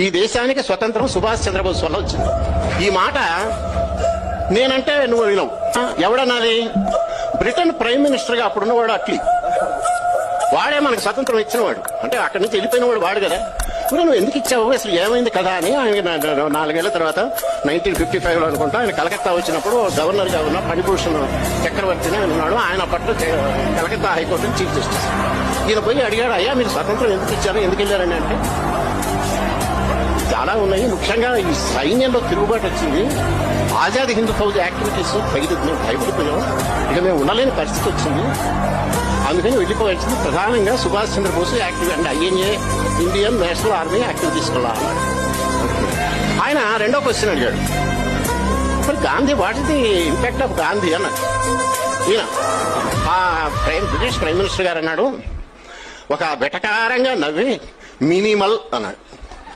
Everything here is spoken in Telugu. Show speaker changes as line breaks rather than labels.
ఈ దేశానికి స్వతంత్రం సుభాష్ చంద్రబోస్ వల్ల వచ్చింది. ఈ మాట నేనంటే నువ్వు వినవు. ఎవడన్నది? బ్రిటన్ ప్రైమ్ మినిస్టర్ గా అప్పుడున్నవాడు అట్లీ. వాడే మనకు స్వతంత్రం ఇచ్చినవాడు. అంటే అక్కడి నుంచి వెళ్ళిపోయిన వాడు వాడు కదా. నువ్వు ఎందుకు ఇచ్చావు, అసలు ఏమైంది కదా అని ఆయన 4 ఏళ్ల తర్వాత 1955లో అనుకుంటా ఆయన కలకత్తా వచ్చినప్పుడు గవర్నర్ గా ఉన్న ఫణిభూషణ్ చక్రవర్తిని ఉన్నాడు. ఆయన అప్పట్లో కలకత్తా హైకోర్టు చీఫ్ జస్టిస్. ఈయన పోయి అడిగాడు, అయ్యా మీరు స్వతంత్రం ఎందుకు ఇచ్చారు, ఎందుకు వెళ్ళారని. అంటే చాలా ఉన్నాయి. ముఖ్యంగా ఈ సైన్యంలో తిరుగుబాటు వచ్చింది. ఆజాద్ హింద్ ఫౌజ్ యాక్టివిటీస్ మేము భయపడిపోయాం. ఇక మేము ఉండలేని పరిస్థితి వచ్చింది. అందుకని వెళ్ళిపోవాల్సింది. ప్రధానంగా Subhash Chandrabose active and INA Indian national army activities వల్ల అన్నాడు. ఆయన రెండో క్వశ్చన్ అడిగాడు, మరి Gandhi what is the impact of Gandhi అన్నాడు. ఈయన బ్రిటిష్ ప్రైమ్ మినిస్టర్ గారు అన్నాడు, ఒక వెటకారంగా నవ్వి మినిమల్ అన్నాడు.